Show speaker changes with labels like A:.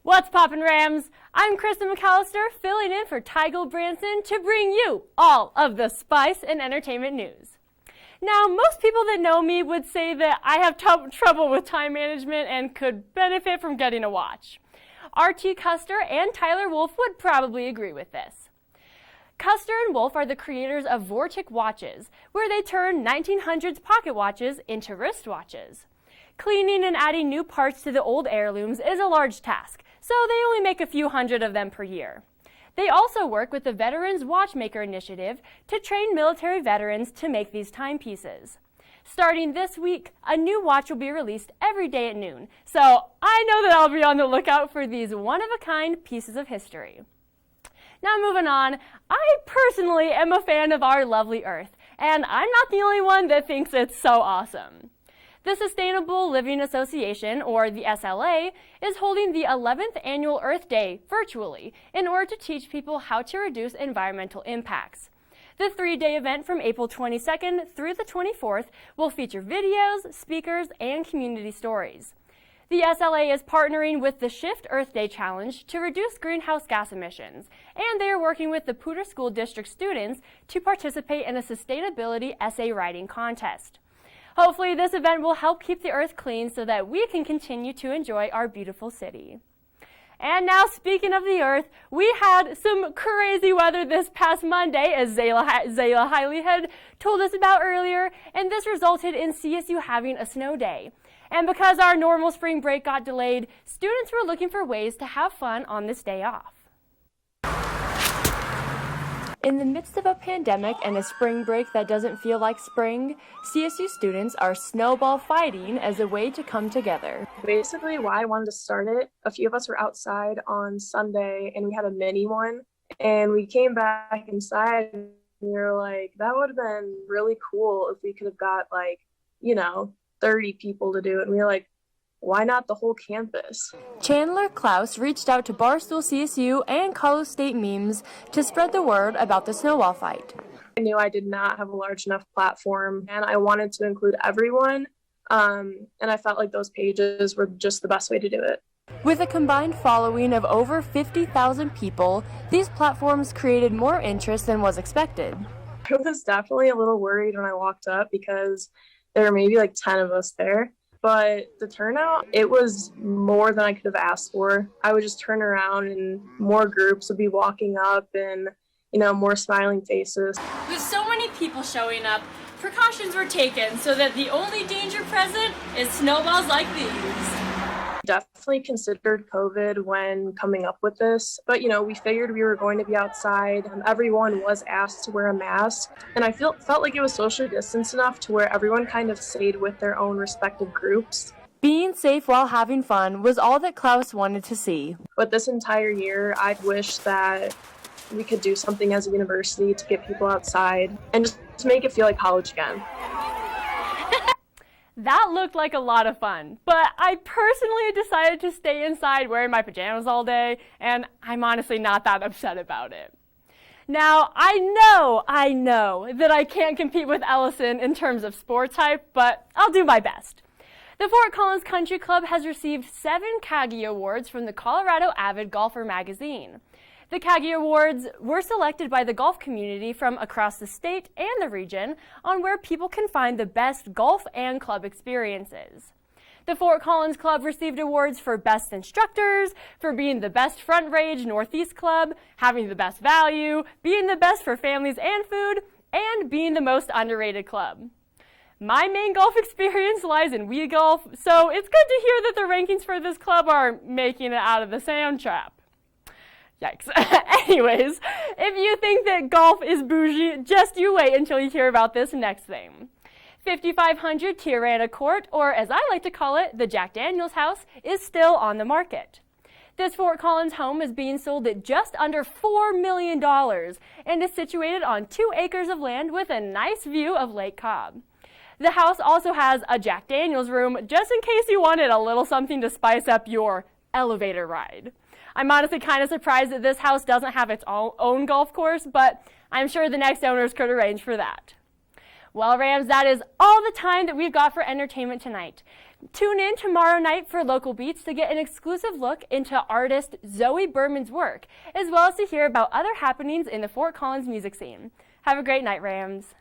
A: What's poppin', Rams? I'm Krista Mcallister, filling in for Ty Goldbranson to bring you all of the spice and entertainment news. Now, most people that know me would say that I have trouble with time management and could benefit from getting a watch. R.T. Custer and Tyler Wolf would probably agree with this. Custer and Wolf are the creators of Vortic Watches, where they turn 1900s pocket watches into wristwatches. Cleaning and adding new parts to the old heirlooms is a large task, so they only make a few hundred of them per year. They also work with the Veterans Watchmaker Initiative to train military veterans to make these timepieces. Starting this week, a new watch will be released every day at noon, so I know that I'll be on the lookout for these one-of-a-kind pieces of history. Now moving on, I personally am a fan of our lovely Earth, and I'm not the only one that thinks it's so awesome. The Sustainable Living Association, or the SLA, is holding the 11th Annual Earth Day virtually in order to teach people how to reduce environmental impacts. The 3-day event from April 22nd through the 24th will feature videos, speakers, and community stories. The SLA is partnering with the Shift Earth Day Challenge to reduce greenhouse gas emissions, and they are working with the Poudre School District students to participate in a sustainability essay writing contest. Hopefully this event will help keep the earth clean so that we can continue to enjoy our beautiful city. And now, speaking of the earth, we had some crazy weather this past Monday, as Zayla Hiley had told us about earlier, and this resulted in CSU having a snow day. And because our normal spring break got delayed, students were looking for ways to have fun on this day off. In the midst of a pandemic and a spring break that doesn't feel like spring, CSU students are snowball fighting as a way to come together.
B: Basically why I wanted to start it, a few of us were outside on Sunday and we had a mini one, and we came back inside and we were like, that would have been really cool if we could have got 30 people to do it. And we were like, why not the whole campus?
A: Chandler Klaus reached out to Barstool CSU and Carlos State Memes to spread the word about the snowball fight.
B: I knew I did not have a large enough platform, and I wanted to include everyone, and I felt like those pages were just the best way to do it.
A: With a combined following of over 50,000 people, these platforms created more interest than was expected.
B: I was definitely a little worried when I walked up because there were maybe 10 of us there. But the turnout, it was more than I could have asked for. I would just turn around and more groups would be walking up and, more smiling faces.
A: With so many people showing up, precautions were taken so that the only danger present is snowballs like these.
B: Definitely considered COVID when coming up with this, but we figured we were going to be outside. Everyone was asked to wear a mask, and I felt like it was socially distanced enough to where everyone kind of stayed with their own respective groups.
A: Being safe while having fun was all that Klaus wanted to see.
B: But this entire year, I'd wish that we could do something as a university to get people outside and just to make it feel like college again.
A: That looked like a lot of fun, but I personally decided to stay inside wearing my pajamas all day, and I'm honestly not that upset about it. Now, I know that I can't compete with Ellison in terms of sports hype, but I'll do my best. The Fort Collins Country Club has received 7 Caggy Awards from the Colorado Avid Golfer magazine. The Caggy Awards were selected by the golf community from across the state and the region on where people can find the best golf and club experiences. The Fort Collins Club received awards for best instructors, for being the best front range Northeast club, having the best value, being the best for families and food, and being the most underrated club. My main golf experience lies in Wii Golf, so it's good to hear that the rankings for this club are making it out of the sand trap. Yikes. Anyways, if you think that golf is bougie, just you wait until you hear about this next thing. 5500 Tijuana Court, or as I like to call it, the Jack Daniels House, is still on the market. This Fort Collins home is being sold at just under $4 million and is situated on 2 acres of land with a nice view of Lake Cobb. The house also has a Jack Daniels room just in case you wanted a little something to spice up your elevator ride. I'm honestly kind of surprised that this house doesn't have its own golf course, but I'm sure the next owners could arrange for that. Well, Rams, that is all the time that we've got for entertainment tonight. Tune in tomorrow night for Local Beats to get an exclusive look into artist Zoe Berman's work, as well as to hear about other happenings in the Fort Collins music scene. Have a great night, Rams.